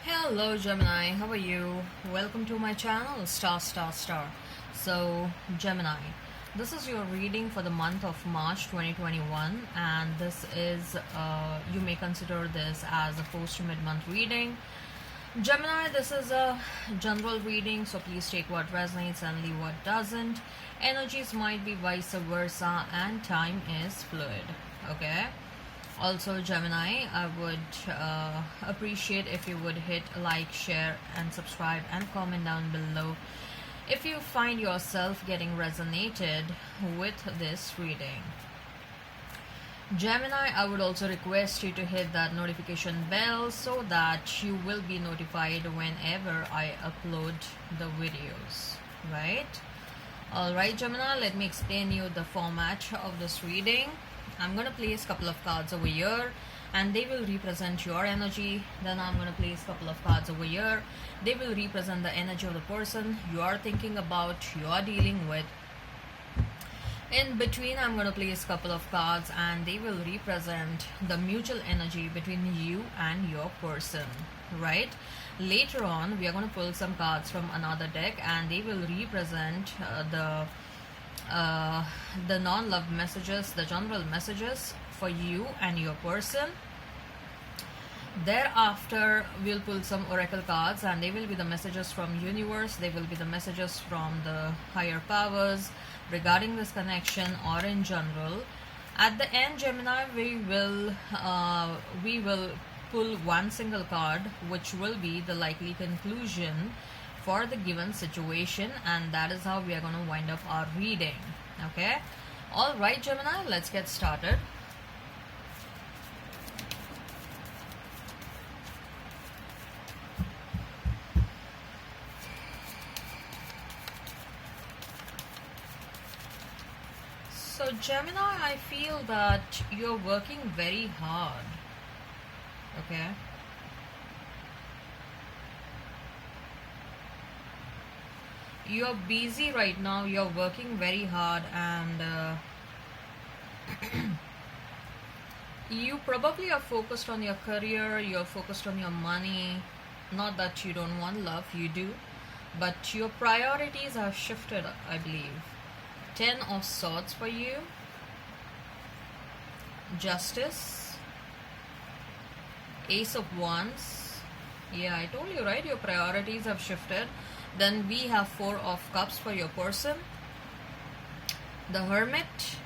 Hello Gemini, how are you? Welcome to my channel Star Star Star. So Gemini, this is your reading for the month of March 2021, and this is you may consider this as a post mid-month reading. Gemini, this is a general reading, so please take what resonates and leave what doesn't. Energies might be vice versa, and time is fluid. Okay. Also, Gemini, I would appreciate if you would hit like, share, and subscribe, and comment down below if you find yourself getting resonated with this reading. Gemini, I would also request you to hit that notification bell so that you will be notified whenever I upload the videos, right? Alright, Gemini, let me explain you the format of this reading. I'm going to place a couple of cards over here and they will represent your energy. Then I'm going to place a couple of cards over here. They will represent the energy of the person you are thinking about, you are dealing with. In between, I'm going to place a couple of cards and they will represent the mutual energy between you and your person, right? Later on, we are going to pull some cards from another deck and they will represent the non-love messages, the general messages for you and your person. Thereafter, we'll pull some oracle cards and they will be the messages from universe, they will be the messages from the higher powers regarding this connection or in general. At the end, Gemini, we will pull one single card which will be the likely conclusion for the given situation, and that is how we are going to wind up our reading. Okay, all right, Gemini, let's get started. So Gemini, I feel that you're working very hard. Okay, you're busy right now, you're working very hard, and you probably are focused on your career, you're focused on your money. Not that you don't want love, you do, but your priorities have shifted, I believe. 10 of Swords for you, Justice, Ace of Wands. Yeah, I told you, right? Your priorities have shifted. Then we have 4 of Cups for your person, the Hermit,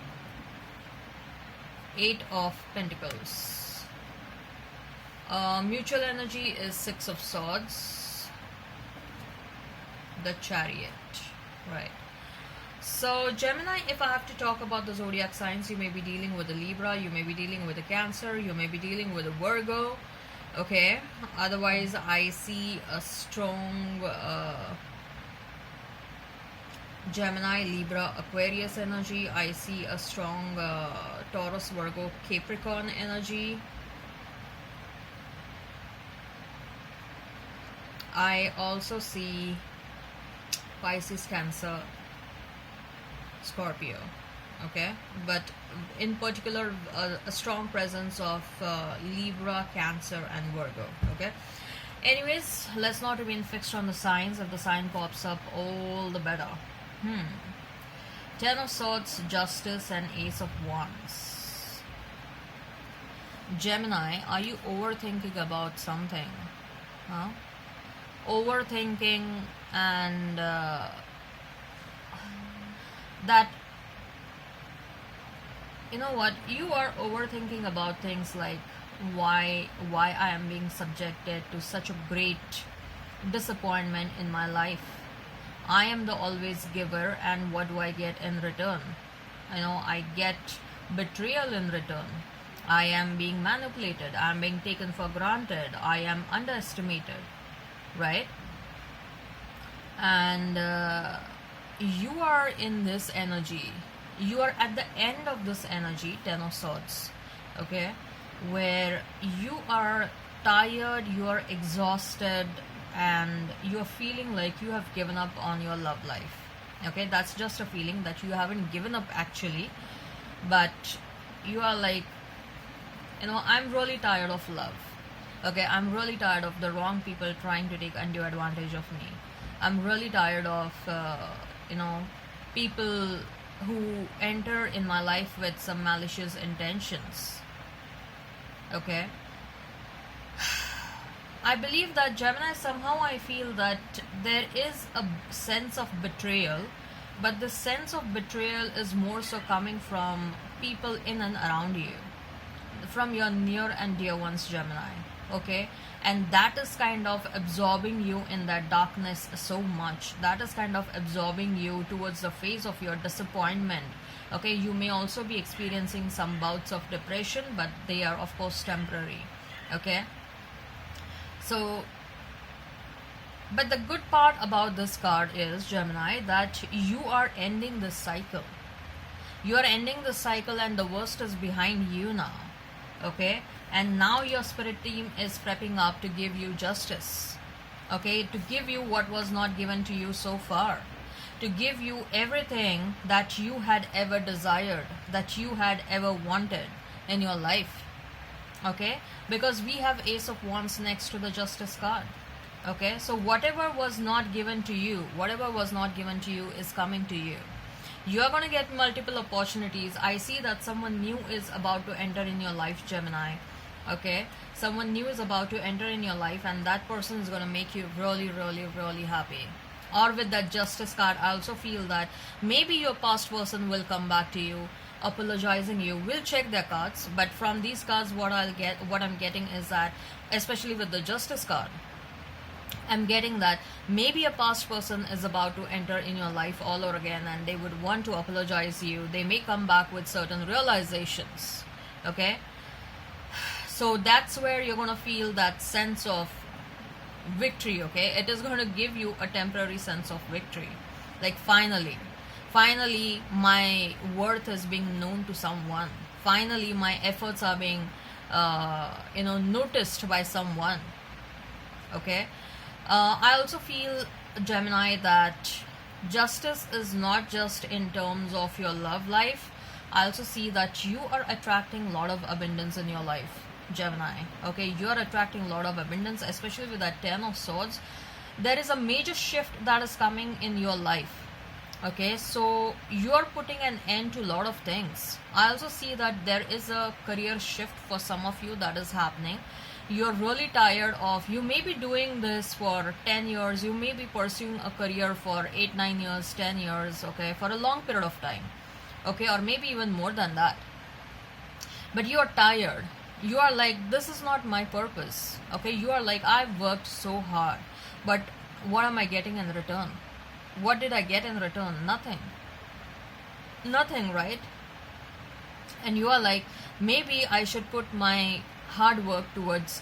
8 of Pentacles. Mutual energy is 6 of Swords, the Chariot, right? So Gemini, if I have to talk about the zodiac signs, you may be dealing with a Libra, you may be dealing with a Cancer, you may be dealing with a Virgo. Okay, otherwise I see a strong Gemini, Libra, Aquarius energy. I see a strong Taurus, Virgo, Capricorn energy. I also see Pisces, Cancer, Scorpio. Okay, but in particular a strong presence of Libra, Cancer, and Virgo. Okay, anyways, let's not remain fixed on the signs. If the sign pops up, all the better. 10 of Swords, Justice, and Ace of Wands. Gemini, are you overthinking about something? Overthinking, and that, you know what, you are overthinking about things like why I am being subjected to such a great disappointment in my life. I am the always giver, and what do I get in return? I get betrayal in return. I am being manipulated, I am being taken for granted, I am underestimated, right? And you are in this energy, you are at the end of this energy, 10 of Swords, okay, where you are tired, you are exhausted, and you are feeling like you have given up on your love life. Okay, that's just a feeling that you haven't given up actually, but you are like, I'm really tired of love. Okay, I'm really tired of the wrong people trying to take undue advantage of me. I'm really tired of, you know, people who enter in my life with some malicious intentions. Okay, I believe that Gemini, somehow I feel that there is a sense of betrayal, but the sense of betrayal is more so coming from people in and around you, from your near and dear ones, Gemini. Okay, and that is kind of absorbing you in that darkness so much. That is kind of absorbing you towards the phase of your disappointment. Okay, you may also be experiencing some bouts of depression, but they are of course temporary. Okay, so, but the good part about this card is, Gemini, that you are ending this cycle. You are ending the cycle and the worst is behind you now. Okay, and now your spirit team is prepping up to give you justice. Okay, to give you what was not given to you so far, to give you everything that you had ever desired, that you had ever wanted in your life. Okay, because we have Ace of Wands next to the Justice card. Okay, so whatever was not given to you, whatever was not given to you is coming to you. You are going to get multiple opportunities. I see that someone new is about to enter in your life, Gemini. Okay, someone new is about to enter in your life, and that person is going to make you really, really, really happy. Or with that Justice card, I also feel that maybe your past person will come back to you apologizing you. We'll check their cards, but from these cards what I'm getting is that, especially with the Justice card, I'm getting that maybe a past person is about to enter in your life all over again, and they would want to apologize you. They may come back with certain realizations. Okay, so that's where you're going to feel that sense of victory. Okay, it is going to give you a temporary sense of victory, like finally my worth is being known to someone. Finally my efforts are being noticed by someone. Okay, I also feel, Gemini, that justice is not just in terms of your love life. I also see that you are attracting a lot of abundance in your life, Gemini. Okay, you are attracting a lot of abundance, especially with that 10 of Swords. There is a major shift that is coming in your life. Okay, so you are putting an end to a lot of things. I also see that there is a career shift for some of you that is happening. You're really tired of, you may be doing this for 10 years, you may be pursuing a career for 8, 9 years, 10 years, okay, for a long period of time, okay, or maybe even more than that. But you are tired. You are like, this is not my purpose. Okay, you are like, I've worked so hard, but what am I getting in return? What did I get in return? Nothing. Nothing, right? And you are like, maybe I should put my hard work towards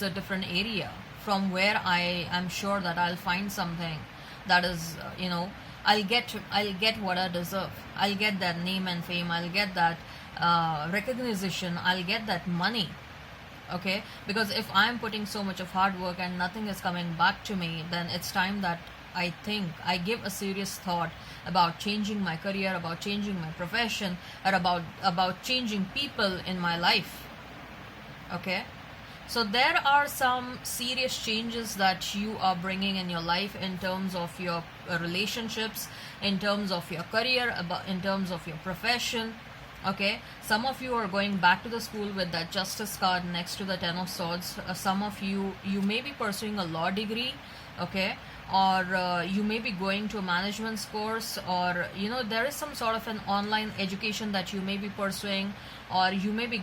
a different area from where I am sure that I'll find something that is, I'll get what I deserve. I'll get that name and fame. I'll get that recognition. I'll get that money. Okay, because if I'm putting so much of hard work and nothing is coming back to me, then it's time that I think I give a serious thought about changing my career, about changing my profession, or about changing people in my life. Okay, so there are some serious changes that you are bringing in your life in terms of your relationships, in terms of your career, in terms of your profession. Okay, some of you are going back to the school with that Justice card next to the 10 of Swords. Some of you may be pursuing a law degree. Okay, or you may be going to a management course, or there is some sort of an online education that you may be pursuing, or you may be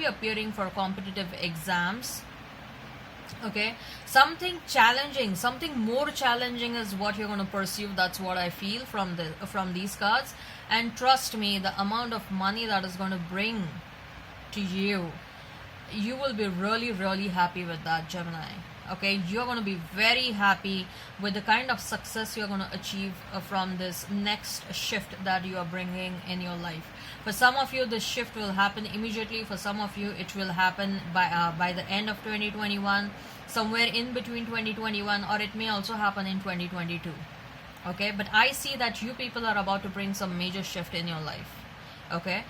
appearing for competitive exams. Okay, something challenging, something more challenging is what you're going to pursue. That's what I feel from these cards. And trust me, the amount of money that is going to bring to you, you will be really, really happy with that, Gemini. Okay, you're going to be very happy with the kind of success you're going to achieve from this next shift that you are bringing in your life. For some of you, this shift will happen immediately. For some of you, it will happen by the end of 2021, somewhere in between 2021, or it may also happen in 2022. Okay, but I see that you people are about to bring some major shift in your life. Okay,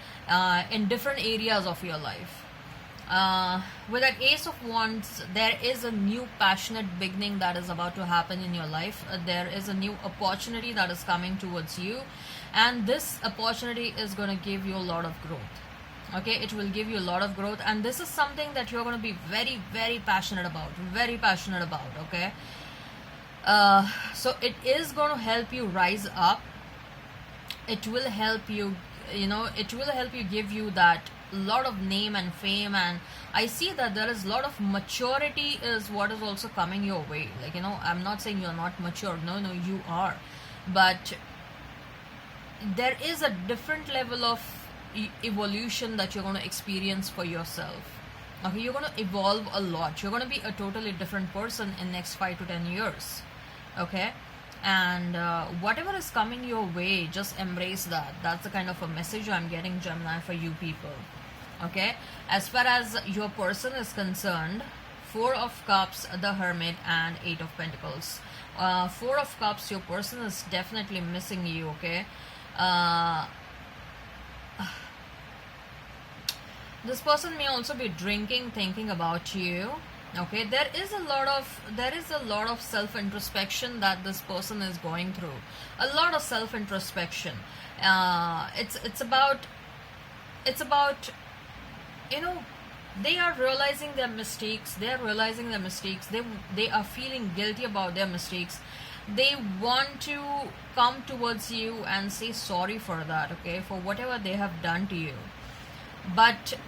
in different areas of your life. With that Ace of Wands, there is a new passionate beginning that is about to happen in your life. There is a new opportunity that is coming towards you, and this opportunity is going to give you a lot of growth. Okay, it will give you a lot of growth, and this is something that you're going to be very, very passionate about. Very passionate about. Okay, so it is going to help you rise up. It will help you, it will help you, give you that lot of name and fame. And I see that there is a lot of maturity is what is also coming your way. Like, I'm not saying you're not mature, no, you are, but there is a different level of evolution that you're going to experience for yourself. Okay, you're going to evolve a lot. You're going to be a totally different person in next 5 to 10 years. Okay, and whatever is coming your way, just embrace that. That's the kind of a message I'm getting, Gemini, for you people. Okay, as far as your person is concerned, 4 of Cups, the Hermit, and 8 of Pentacles. 4 of Cups, your person is definitely missing you. Okay, this person may also be drinking, thinking about you. Okay, there is a lot of self introspection that this person is going through. A lot of self introspection. It's about they are realizing their mistakes. They are feeling guilty about their mistakes. They want to come towards you and say sorry for that. Okay, for whatever they have done to you, but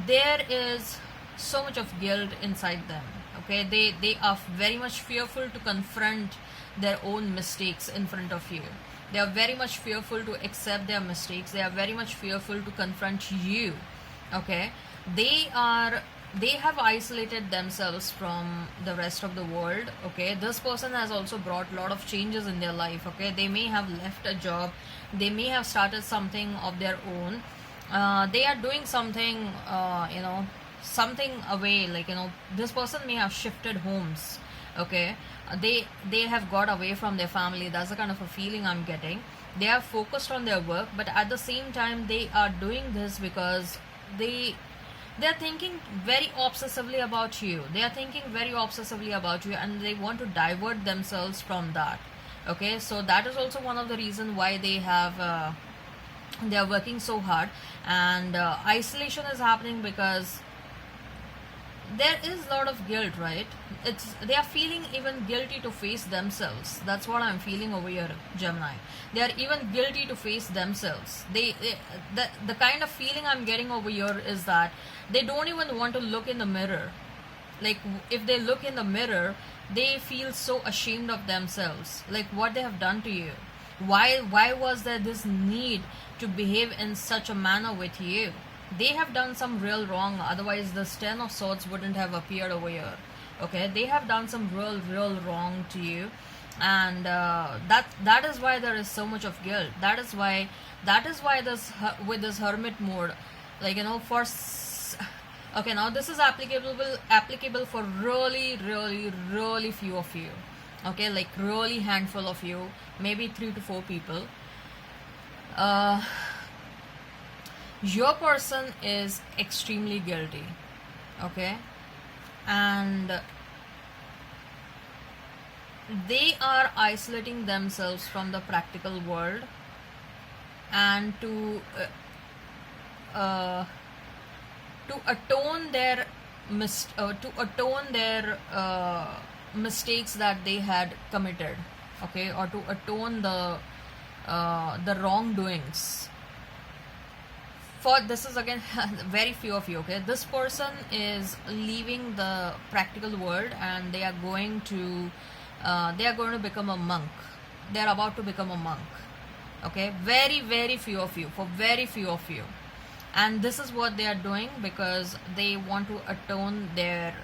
there is so much of guilt inside them. Okay, they are very much fearful to confront their own mistakes in front of you. They are very much fearful to accept their mistakes. They are very much fearful to confront you. Okay, they have isolated themselves from the rest of the world. Okay, this person has also brought a lot of changes in their life. Okay, they may have left a job, they may have started something of their own. They are doing something, something away. Like, this person may have shifted homes. Okay, they have got away from their family. That's the kind of a feeling I'm getting. They are focused on their work, but at the same time they are doing this because they're thinking very obsessively about you. They are thinking very obsessively about you, and they want to divert themselves from that. Okay, so that is also one of the reasons why they are working so hard. And isolation is happening because there is a lot of guilt, right? They are feeling even guilty to face themselves. That's what I'm feeling over here, Gemini. They are even guilty to face themselves. The kind of feeling I'm getting over here is that they don't even want to look in the mirror. Like, if they look in the mirror, they feel so ashamed of themselves, like what they have done to you. Why was there this need to behave in such a manner with you? They have done some real wrong, otherwise this 10 of Swords wouldn't have appeared over here. Okay, they have done some real wrong to you, and that is why there is so much of guilt. That is why this, with this Hermit mode, like, okay, now this is applicable for really few of you. Okay, like really handful of you, maybe 3 to 4 people. Your person is extremely guilty. Okay, and they are isolating themselves from the practical world, and to atone their mistakes that they had committed. Okay, or to atone the wrongdoings. For this is again very few of you. Okay, this person is leaving the practical world, and they are going to become a monk. They are about to become a monk. Okay, very few of you. For very few of you, and this is what they are doing because they want to atone their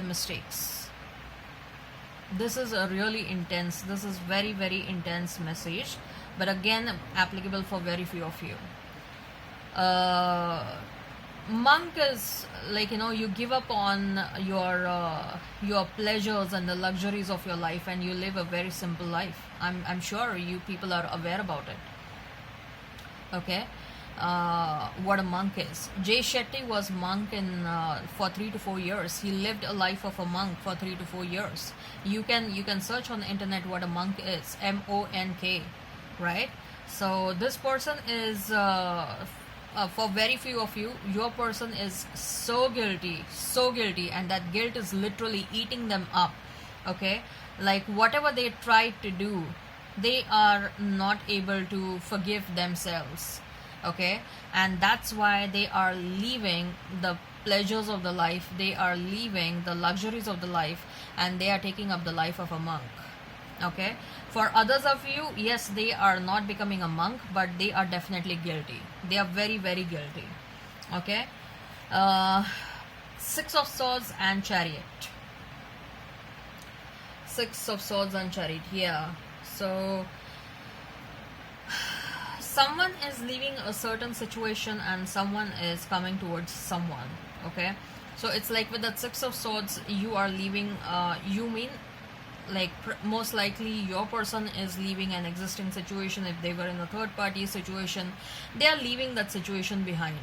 mistakes. This is a really intense. This is very intense message, but again applicable for very few of you. Monk is like, you give up on your pleasures and the luxuries of your life, and you live a very simple life. I'm sure you people are aware about it. Okay, what a monk is. Jay Shetty was monk in for 3 to 4 years. He lived a life of a monk for 3 to 4 years. You can search on the internet what a monk is. MONK, right? So this person is for very few of you, your person is so guilty, and that guilt is literally eating them up. Okay, like whatever they tried to do, they are not able to forgive themselves. Okay, and that's why they are leaving the pleasures of the life, they are leaving the luxuries of the life, and they are taking up the life of a monk. Okay, for others of you, yes, they are not becoming a monk, but they are definitely guilty. They are very, very guilty. Okay, Six of Swords and Chariot. Six of Swords and Chariot. Yeah, so someone is leaving a certain situation and someone is coming towards someone. Okay, so it's like with that Six of Swords, you are leaving, you mean like most likely your person is leaving an existing situation. If they were in a third party situation, they are leaving that situation behind.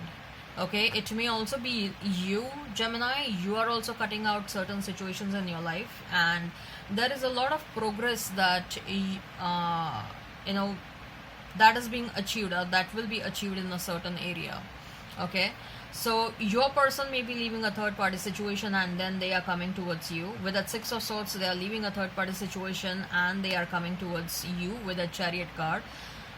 Okay, it may also be you, Gemini. You are also cutting out certain situations in your life, and there is a lot of progress that you know, that is being achieved, or that will be achieved in a certain area. Okay, so your person may be leaving a third party situation and then they are coming towards you. With that Six of Swords, they are leaving a third party situation and they are coming towards you with a Chariot card.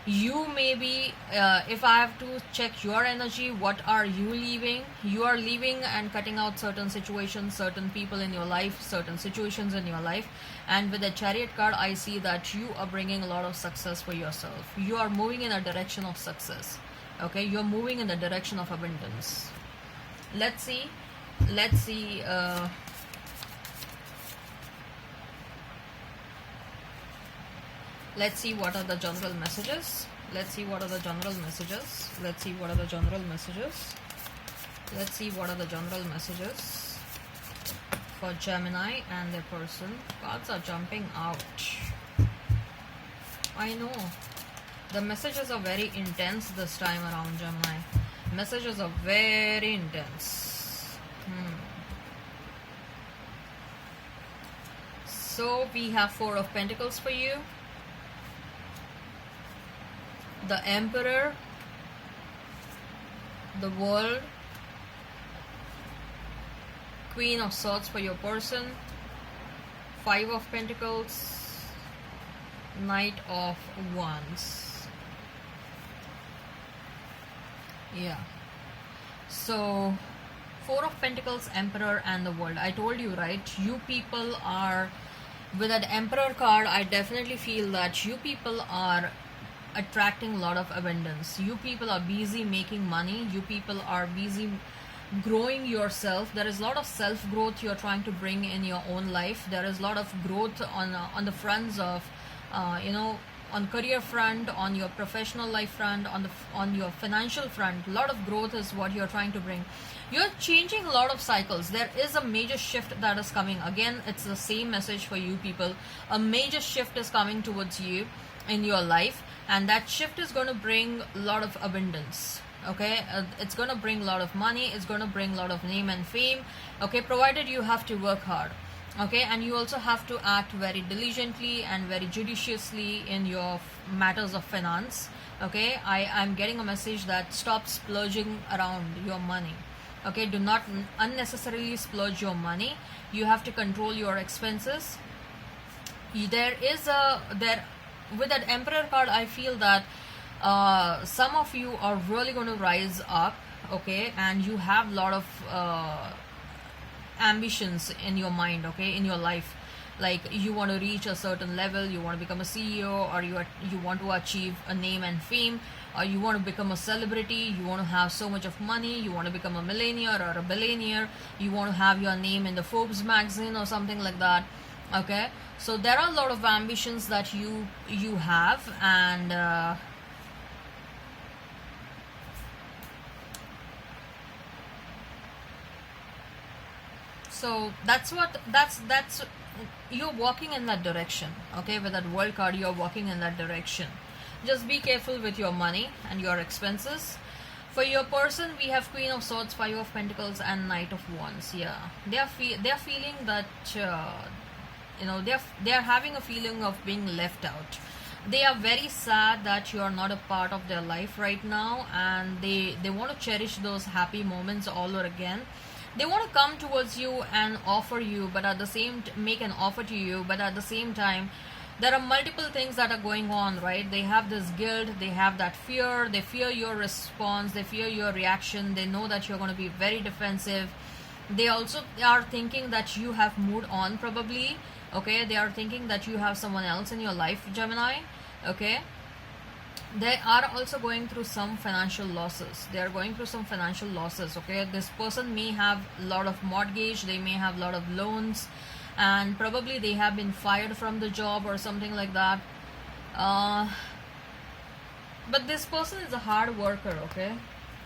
You may be, if I have to check your energy, what are you leaving? You are leaving and cutting out certain situations, certain people in your life, certain situations in your life. And with the Chariot card, I see that you are bringing a lot of success for yourself. You are moving in a direction of success. Okay, you're moving in the direction of abundance. Let's see let's see what are the general messages. Let's see what are the general messages. Let's see what are the general messages. Let's see what are the general messages for Gemini and their person. Cards are jumping out. I know the messages are very intense this time around, Gemini. Messages are very intense. So we have Four of Pentacles for you, the Emperor, the World, Queen of Swords for your person, Five of Pentacles, Knight of Wands. Yeah, so Four of Pentacles, Emperor, and the World. I told you, right? You people are, with that Emperor card, I definitely feel that you people are attracting a lot of abundance. You people are busy making money. You people are busy growing yourself. There is a lot of self growth you're trying to bring in your own life. There is a lot of growth on the fronts of you know, on career front, on your professional life front, on your financial front. A lot of growth is what you're trying to bring. You're changing a lot of cycles. There is a major shift that is coming. Again, it's the same message for you people. A major shift is coming towards you in your life, and that shift is going to bring a lot of abundance. Okay, it's going to bring a lot of money. It's going to bring a lot of name and fame. Okay, provided you have to work hard. Okay, and you also have to act very diligently and very judiciously in your matters of finance. Okay, I'm getting a message that stop splurging around your money. Okay, do not unnecessarily splurge your money. You have to control your expenses. There with that Emperor card, I feel that some of you are really going to rise up. Okay, and you have a lot of ambitions in your mind, okay, in your life. Like you want to reach a certain level, you want to become a CEO, or you want to achieve a name and fame, or you want to become a celebrity, you want to have so much of money, you want to become a millionaire or a billionaire, you want to have your name in the Forbes magazine or something like that. Okay, so there are a lot of ambitions that you have, and so that's you're walking in that direction. Okay, with that World card, you're walking in that direction. Just be careful with your money and your expenses. For your person, we have Queen of Swords, Five of Pentacles, and Knight of Wands. Yeah, they are feeling that they are having a feeling of being left out. They are very sad that you are not a part of their life right now, and they want to cherish those happy moments all over again. They want to come towards you and offer you, but at the same make an offer to you, but at the same time there are multiple things that are going on, right? They have this guilt, they have that fear, they fear your response, they fear your reaction, they know that you're going to be very defensive. They also are thinking that you have moved on, probably. Okay, they are thinking that you have someone else in your life, Gemini. Okay, they are also going through some financial losses. They are going through some financial losses. Okay, this person may have a lot of mortgage, they may have a lot of loans, and probably they have been fired from the job or something like that. But this person is a hard worker. Okay,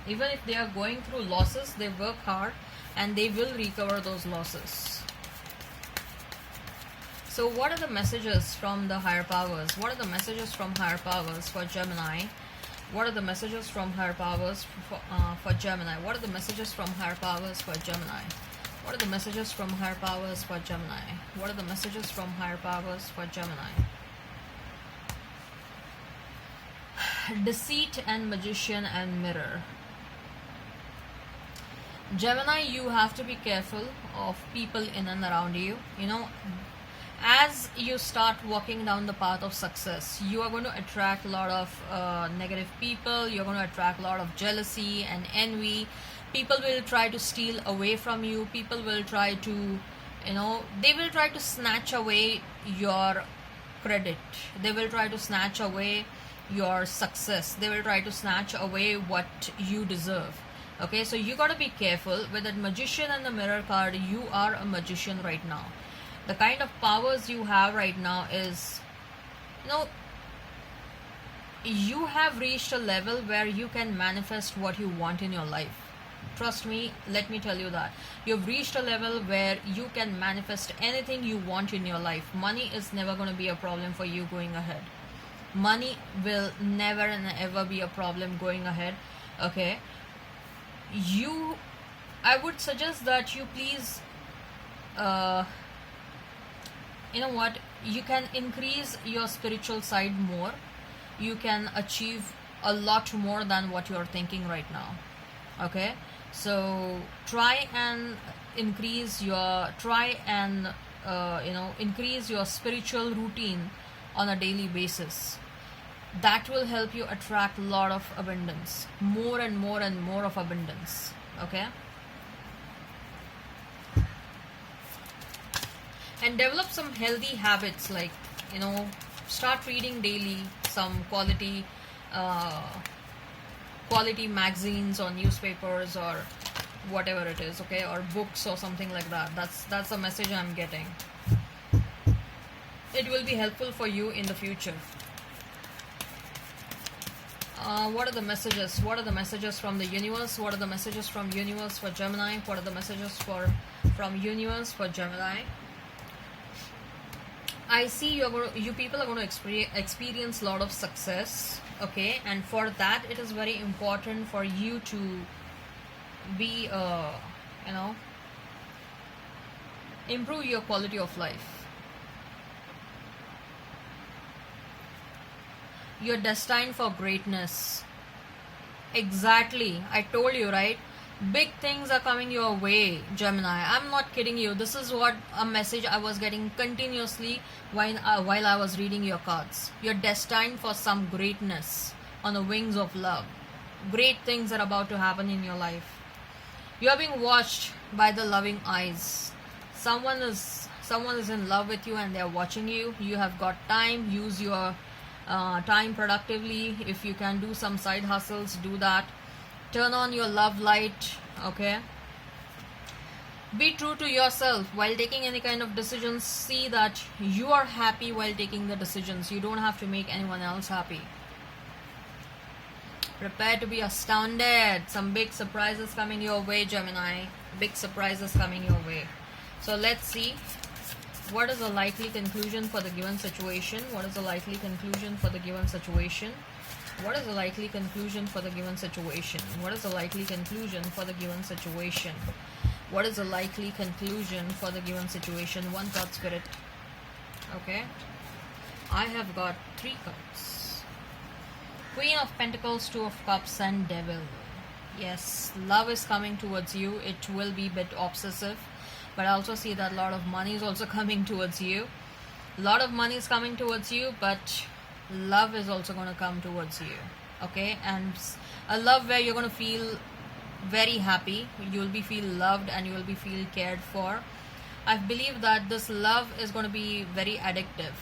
even if they are going through losses, they work hard and they will recover those losses. So what are the messages from the higher powers? What are the messages from higher powers for Gemini? What are the messages from higher powers for Gemini? What are the messages from higher powers for Gemini? What are the messages from higher powers for Gemini? What are the messages from higher powers for Gemini? Deceit and Magician and Mirror. Gemini, you have to be careful of people in and around you. You know, as you start walking down the path of success, you are going to attract a lot of negative people. You're going to attract a lot of jealousy and envy. People will try to steal away from you. People will try to, they will try to snatch away your credit. They will try to snatch away your success. They will try to snatch away what you deserve. Okay, so you got to be careful with that Magician and the Mirror card. You are a magician right now. The kind of powers you have right now is, you have reached a level where you can manifest what you want in your life. Trust me, let me tell you that. You've reached a level where you can manifest anything you want in your life. Money is never going to be a problem for you going ahead. Money will never and ever be a problem going ahead. Okay. I would suggest that you please, you can increase your spiritual side more. You can achieve a lot more than what you're thinking right now. Okay, so try and increase your increase your spiritual routine on a daily basis. That will help you attract a lot of abundance, more and more and more of abundance. Okay, and develop some healthy habits, like start reading daily some quality magazines or newspapers or whatever it is. Okay, or books or something like that. That's the message I'm getting. It will be helpful for you in the future. What are the messages? What are the messages from the universe? What are the messages from universe for Gemini? What are the messages from universe for Gemini? I see you people are going to experience a lot of success. Okay, and for that it is very important for you to be improve your quality of life. You're destined for greatness. Exactly, I told you, right? Big things are coming your way, Gemini. I'm not kidding you. This is what a message I was getting continuously while I was reading your cards. You're destined for some greatness on the wings of love. Great things are about to happen in your life. You are being watched by the loving eyes. Someone is in love with you and they're watching you. You have got time. Use your time productively. If you can do some side hustles, do that. Turn on your love light. Okay, be true to yourself while taking any kind of decisions. See that you are happy while taking the decisions. You don't have to make anyone else happy. Prepare to be astounded. Some big surprises coming your way, Gemini. Big surprises coming your way. So let's see, what is the likely conclusion for the given situation? What is the likely conclusion for the given situation? What is the likely conclusion for the given situation? What is the likely conclusion for the given situation? What is the likely conclusion for the given situation? One thought, Spirit. Okay. I have got 3 cards. Queen of Pentacles, 2 of Cups, and Devil. Yes, love is coming towards you. It will be a bit obsessive, but I also see that a lot of money is also coming towards you. A lot of money is coming towards you, but love is also going to come towards you. Okay, and a love where you're going to feel very happy. You will be feel loved and you will be feel cared for. I believe that this love is going to be very addictive.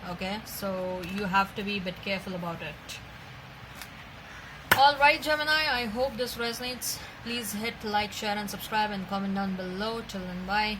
Okay, so you have to be a bit careful about it. Alright, Gemini, I hope this resonates. Please hit like, share and subscribe and comment down below. Till then, bye.